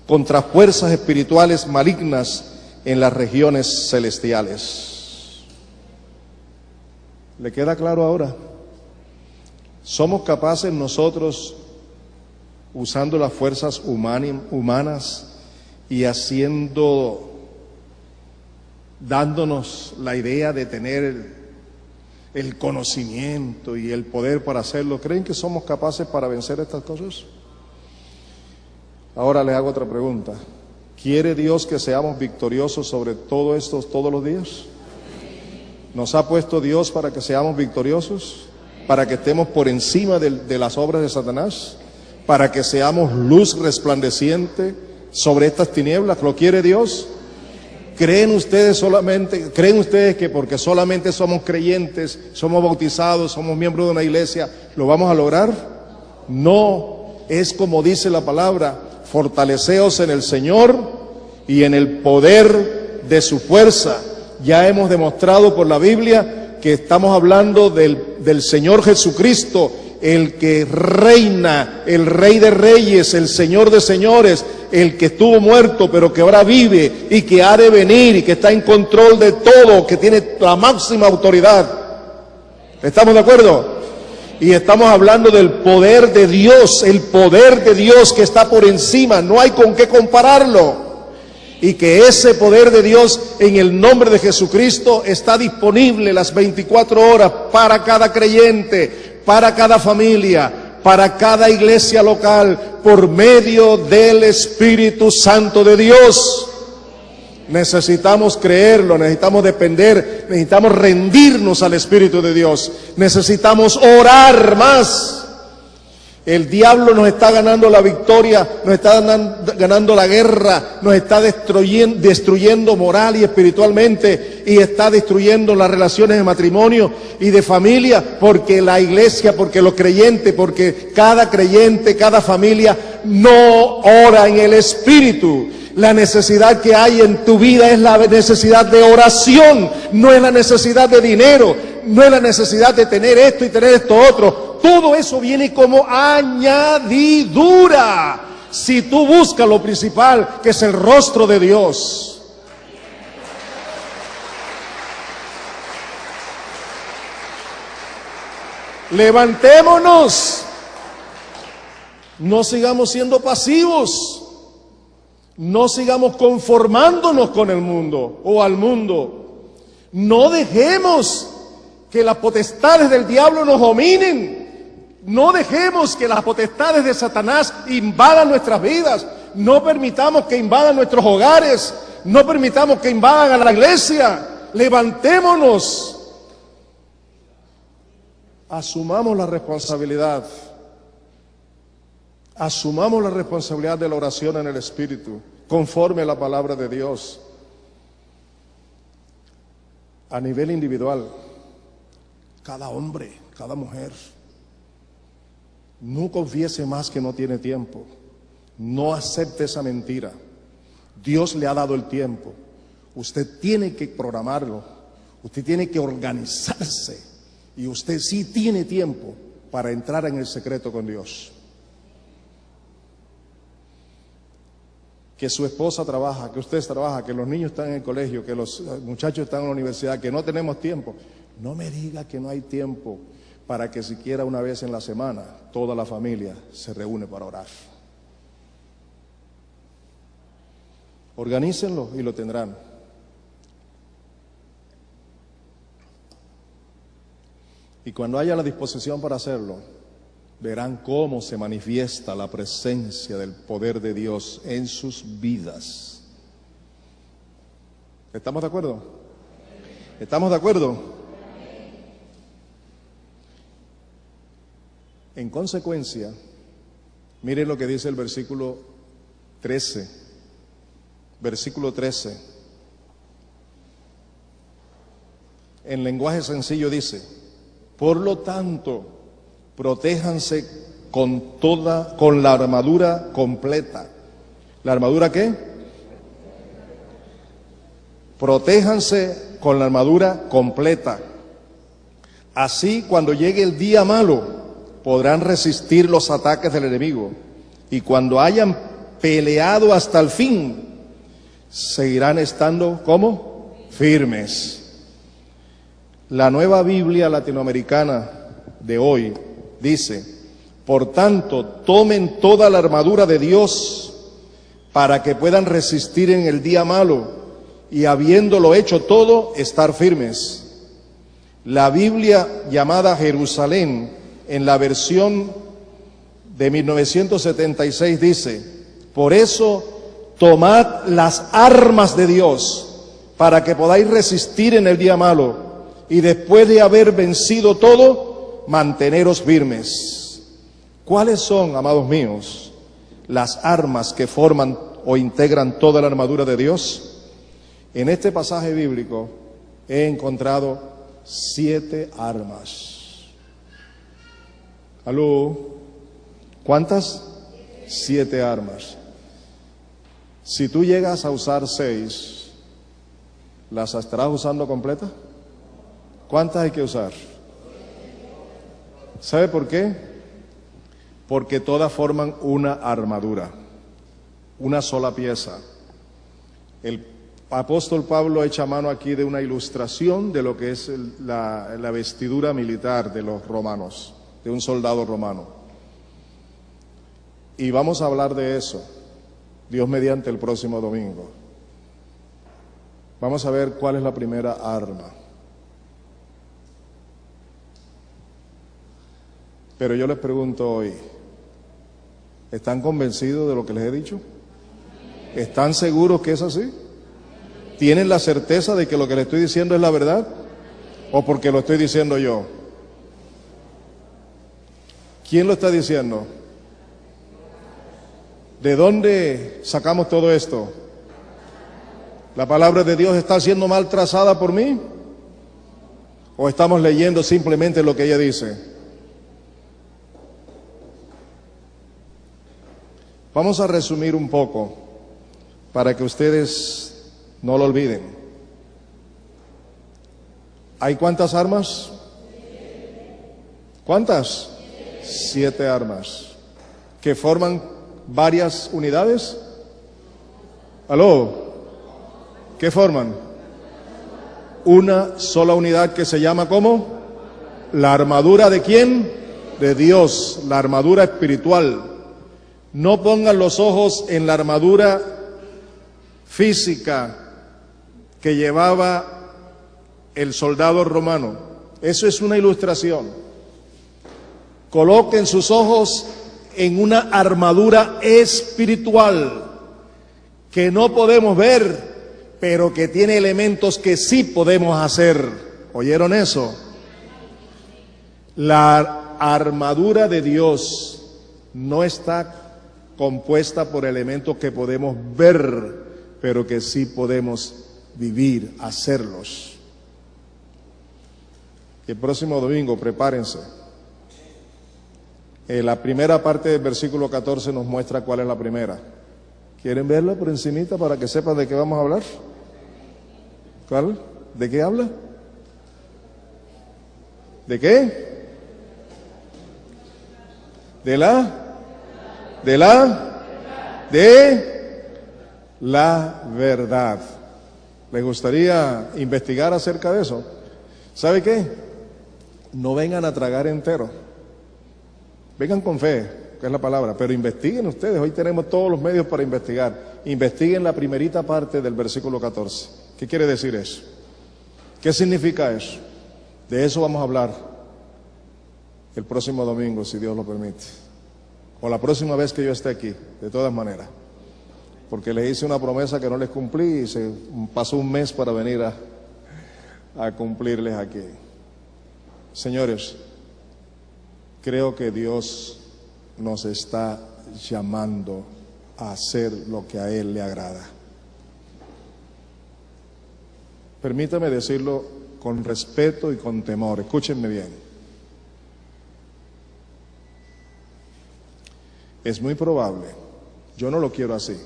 contra fuerzas espirituales malignas en las regiones celestiales. ¿Le queda claro ahora? ¿Somos capaces nosotros, usando las fuerzas humanas, y dándonos la idea de tener el conocimiento y el poder para hacerlo. ¿Creen que somos capaces para vencer estas cosas? Ahora les hago otra pregunta. ¿Quiere Dios que seamos victoriosos sobre todo esto todos los días? ¿Nos ha puesto Dios para que seamos victoriosos? ¿Para que estemos por encima de las obras de Satanás? ¿Para que seamos luz resplandeciente sobre estas tinieblas? ¿Lo quiere Dios? ¿Creen ustedes que porque solamente somos creyentes, somos bautizados, somos miembros de una iglesia, lo vamos a lograr? No, es como dice la palabra: fortaleceos en el Señor y en el poder de su fuerza. Ya hemos demostrado por la Biblia que estamos hablando del Señor Jesucristo, el que reina, el Rey de Reyes, el Señor de Señores, el que estuvo muerto pero que ahora vive y que ha de venir y que está en control de todo, que tiene la máxima autoridad. ¿Estamos de acuerdo? Y estamos hablando del poder de Dios, el poder de Dios que está por encima, no hay con qué compararlo. Y que ese poder de Dios en el nombre de Jesucristo está disponible las 24 horas para cada creyente, para cada familia, para cada iglesia local, por medio del Espíritu Santo de Dios. Necesitamos creerlo, necesitamos depender, necesitamos rendirnos al Espíritu de Dios, necesitamos orar más. El diablo nos está ganando la victoria, nos está ganando la guerra, nos está destruyendo moral y espiritualmente, y está destruyendo las relaciones de matrimonio y de familia, porque la iglesia, porque los creyentes, porque cada creyente, cada familia no ora en el Espíritu. La necesidad que hay en tu vida es la necesidad de oración, no es la necesidad de dinero, no es la necesidad de tener esto y tener esto otro. Todo eso viene como añadidura si tú buscas lo principal, que es el rostro de Dios. Levantémonos, no sigamos siendo pasivos. No sigamos conformándonos con el mundo o al mundo. No dejemos que las potestades del diablo nos dominen. No dejemos que las potestades de Satanás invadan nuestras vidas. No permitamos que invadan nuestros hogares. No permitamos que invadan a la iglesia. Levantémonos. Asumamos la responsabilidad. Asumamos la responsabilidad de la oración en el Espíritu, conforme a la palabra de Dios. A nivel individual, cada hombre, cada mujer, no confiese más que no tiene tiempo. No acepte esa mentira. Dios le ha dado el tiempo. Usted tiene que programarlo. Usted tiene que organizarse. Y usted sí tiene tiempo para entrar en el secreto con Dios. Que su esposa trabaja, que usted trabaja, que los niños están en el colegio, que los muchachos están en la universidad, que no tenemos tiempo. No me diga que no hay tiempo para que siquiera una vez en la semana toda la familia se reúne para orar. Organícenlo y lo tendrán. Y cuando haya la disposición para hacerlo, verán cómo se manifiesta la presencia del poder de Dios en sus vidas. ¿Estamos de acuerdo? ¿Estamos de acuerdo? En consecuencia, miren lo que dice el versículo 13. Versículo 13. En lenguaje sencillo dice: por lo tanto, protéjanse con la armadura completa. ¿La armadura qué? Protéjanse con la armadura completa. Así, cuando llegue el día malo, podrán resistir los ataques del enemigo. Y cuando hayan peleado hasta el fin, seguirán estando, ¿cómo? Firmes. La Nueva Biblia Latinoamericana de hoy dice: por tanto, tomen toda la armadura de Dios para que puedan resistir en el día malo y habiéndolo hecho todo, estar firmes. La Biblia llamada Jerusalén, en la versión de 1976 dice: por eso tomad las armas de Dios para que podáis resistir en el día malo y después de haber vencido todo, manteneros firmes. ¿Cuáles son, amados míos, las armas que forman o integran toda la armadura de Dios? En este pasaje bíblico he encontrado 7 armas. ¿Aló? ¿Cuántas? 7 armas. Si tú llegas a usar 6, ¿las estarás usando completas? ¿Cuántas hay que usar? ¿Sabe por qué? Porque todas forman una armadura, una sola pieza. El apóstol Pablo echa mano aquí de una ilustración de lo que es la vestidura militar de los romanos, de un soldado romano. Y vamos a hablar de eso, Dios mediante, el próximo domingo. Vamos a ver cuál es la primera arma. Pero yo les pregunto hoy, ¿están convencidos de lo que les he dicho? ¿Están seguros que es así? ¿Tienen la certeza de que lo que les estoy diciendo es la verdad? ¿O porque lo estoy diciendo yo? ¿Quién lo está diciendo? ¿De dónde sacamos todo esto? ¿La palabra de Dios está siendo mal trazada por mí? ¿O estamos leyendo simplemente lo que ella dice? Vamos a resumir un poco para que ustedes no lo olviden. ¿Hay cuántas armas? ¿Cuántas? 7 armas que forman varias unidades. ¿Aló? ¿Qué forman? Una sola unidad que se llama ¿cómo? La armadura ¿de quién? De Dios, la armadura espiritual. No pongan los ojos en la armadura física que llevaba el soldado romano. Eso es una ilustración. Coloquen sus ojos en una armadura espiritual que no podemos ver, pero que tiene elementos que sí podemos hacer. ¿Oyeron eso? La armadura de Dios no está compuesta por elementos que podemos ver, pero que sí podemos vivir, hacerlos. El próximo domingo, prepárense. La primera parte del versículo 14 nos muestra cuál es la primera. ¿Quieren verla por encimita para que sepan de qué vamos a hablar? ¿Cuál? ¿De qué habla? ¿De qué? De la verdad. ¿Les gustaría investigar acerca de eso? ¿Sabe qué? No vengan a tragar entero. Vengan con fe, que es la palabra, pero investiguen ustedes. Hoy tenemos todos los medios para investigar. Investiguen la primerita parte del versículo 14. ¿Qué quiere decir eso? ¿Qué significa eso? De eso vamos a hablar el próximo domingo, si Dios lo permite. O la próxima vez que yo esté aquí, de todas maneras. Porque les hice una promesa que no les cumplí y se pasó un mes para venir a cumplirles aquí. Señores, creo que Dios nos está llamando a hacer lo que a Él le agrada. Permítame decirlo con respeto y con temor. Escúchenme bien. Es muy probable, yo no lo quiero así,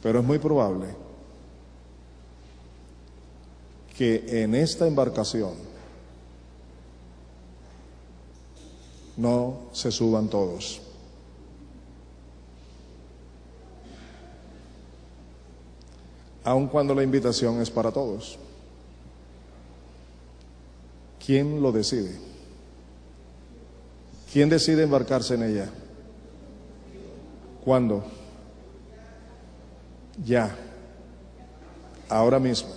pero es muy probable que en esta embarcación no se suban todos. Aun cuando la invitación es para todos. ¿Quién lo decide? ¿Quién decide embarcarse en ella? ¿Cuándo? Ya, ahora mismo.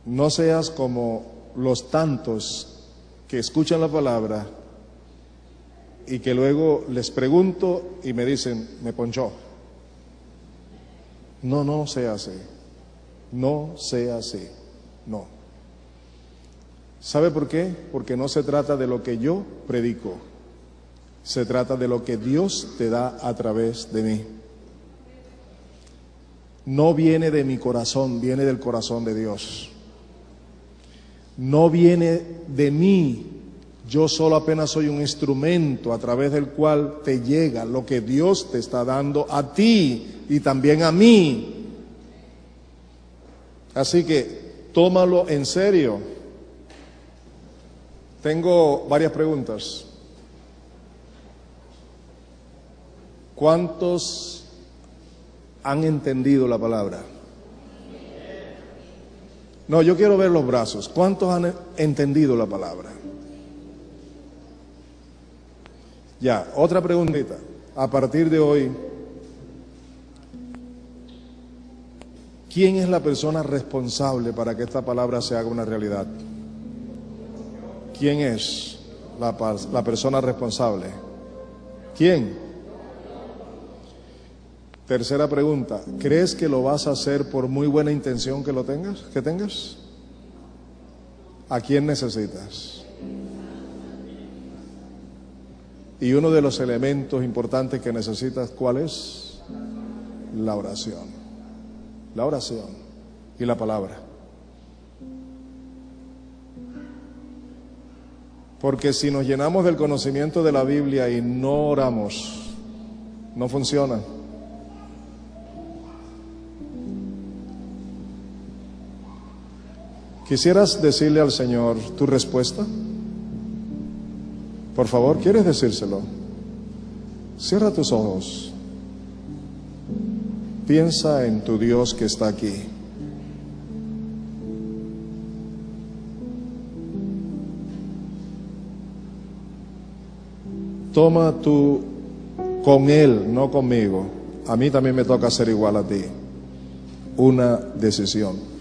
No seas como los tantos que escuchan la palabra y que luego les pregunto y me dicen, me ponchó. No, no sea así. No sea así. No. ¿Sabe por qué? Porque no se trata de lo que yo predico. Se trata de lo que Dios te da a través de mí. No viene de mi corazón, viene del corazón de Dios. No viene de mí. Yo solo apenas soy un instrumento a través del cual te llega lo que Dios te está dando a ti y también a mí. Así que tómalo en serio. Tengo varias preguntas. ¿Cuántos han entendido la palabra? No, yo quiero ver los brazos. ¿Cuántos han entendido la palabra? Ya, otra preguntita. A partir de hoy, ¿quién es la persona responsable para que esta palabra se haga una realidad? ¿Quién es la persona responsable? ¿Quién? Tercera pregunta, ¿crees que lo vas a hacer por muy buena intención que tengas? ¿A quién necesitas? Y uno de los elementos importantes que necesitas, ¿cuál es? La oración. La oración y la palabra. Porque si nos llenamos del conocimiento de la Biblia y no oramos, no funciona. ¿Quisieras decirle al Señor tu respuesta? Por favor, ¿quieres decírselo? Cierra tus ojos. Piensa en tu Dios que está aquí. Toma tú con Él, no conmigo. A mí también me toca ser igual a ti. Una decisión.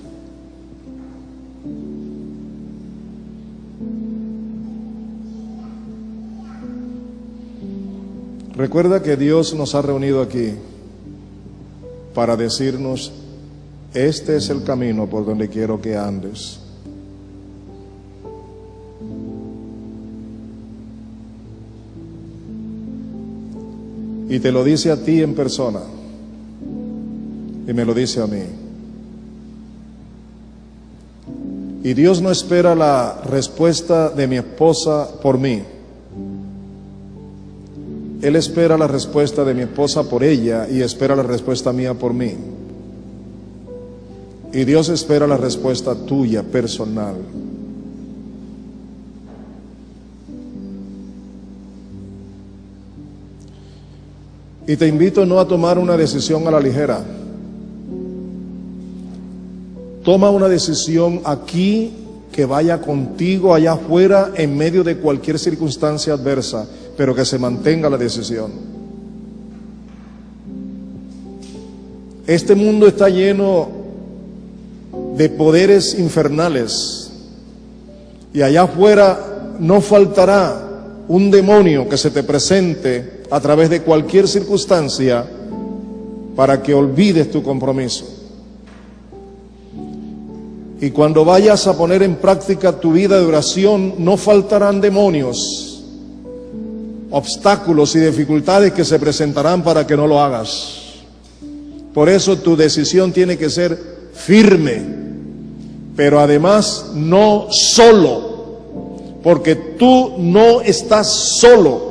Recuerda que Dios nos ha reunido aquí para decirnos, este es el camino por donde quiero que andes. Y te lo dice a ti en persona, y me lo dice a mí. Y Dios no espera la respuesta de mi esposa por mí. Él espera la respuesta de mi esposa por ella y espera la respuesta mía por mí. Y Dios espera la respuesta tuya, personal. Y te invito no a tomar una decisión a la ligera. Toma una decisión aquí que vaya contigo allá afuera en medio de cualquier circunstancia adversa, pero que se mantenga la decisión. Este mundo está lleno de poderes infernales y allá afuera no faltará un demonio que se te presente a través de cualquier circunstancia para que olvides tu compromiso. Y cuando vayas a poner en práctica tu vida de oración, no faltarán demonios, obstáculos y dificultades que se presentarán para que no lo hagas. Por eso tu decisión tiene que ser firme, pero además no solo, porque tú no estás solo,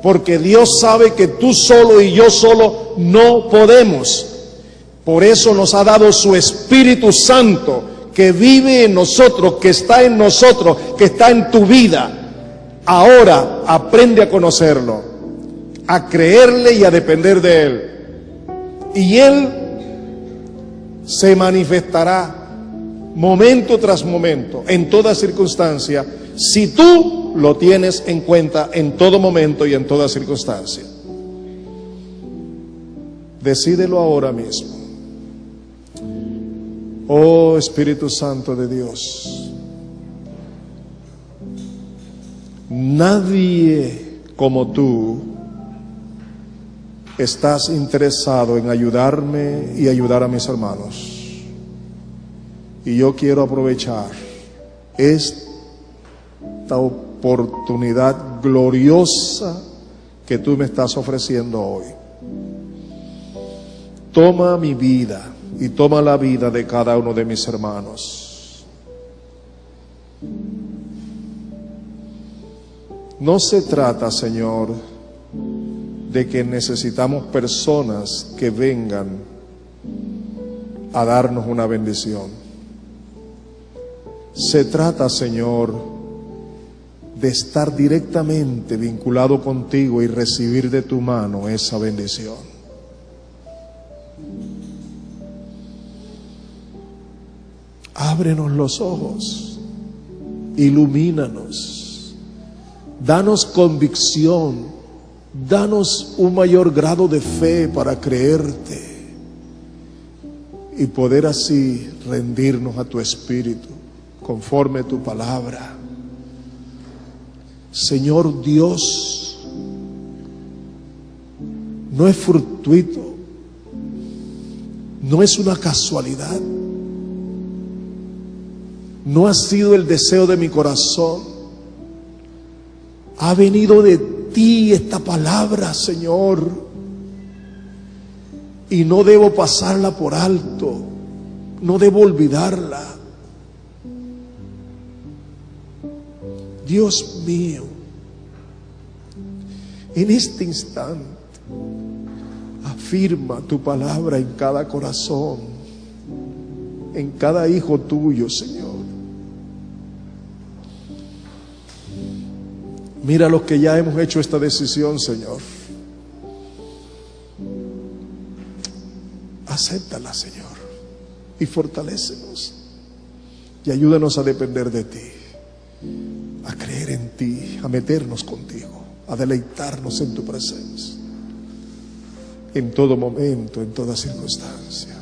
porque Dios sabe que tú solo y yo solo no podemos. Por eso nos ha dado su Espíritu Santo, que vive en nosotros, que está en nosotros, que está en tu vida. Ahora aprende a conocerlo, a creerle y a depender de Él. Y Él se manifestará momento tras momento, en toda circunstancia, si tú lo tienes en cuenta en todo momento y en toda circunstancia. Decídelo ahora mismo. Oh Espíritu Santo de Dios, nadie como tú estás interesado en ayudarme y ayudar a mis hermanos. Y yo quiero aprovechar esta oportunidad gloriosa que tú me estás ofreciendo hoy. Toma mi vida y toma la vida de cada uno de mis hermanos. No se trata, Señor, de que necesitamos personas que vengan a darnos una bendición. Se trata, Señor, de estar directamente vinculado contigo y recibir de tu mano esa bendición. Ábrenos los ojos, ilumínanos, danos convicción, danos un mayor grado de fe para creerte y poder así rendirnos a tu Espíritu conforme tu palabra. Señor Dios, no es fortuito, no es una casualidad, no ha sido el deseo de mi corazón, ha venido de ti esta palabra, Señor, y no debo pasarla por alto, no debo olvidarla. Dios mío, en este instante afirma tu palabra en cada corazón, en cada hijo tuyo, Señor. Mira los que ya hemos hecho esta decisión, Señor. Acéptala, Señor, y fortalécenos y ayúdanos a depender de ti, a creer en ti, a meternos contigo, a deleitarnos en tu presencia, en todo momento, en toda circunstancia.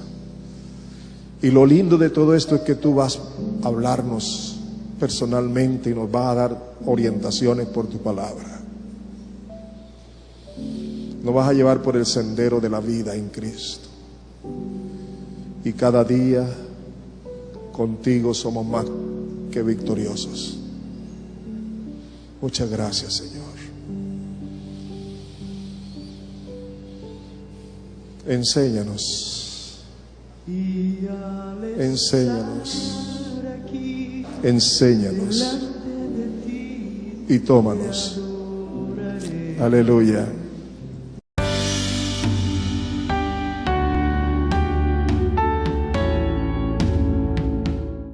Y lo lindo de todo esto es que tú vas a hablarnos personalmente y nos vas a dar orientaciones por tu palabra. Nos vas a llevar por el sendero de la vida en Cristo. Y cada día contigo somos más que victoriosos. Muchas gracias, Señor. Enséñanos. Enséñanos. Enséñanos. Y tómanos. Aleluya.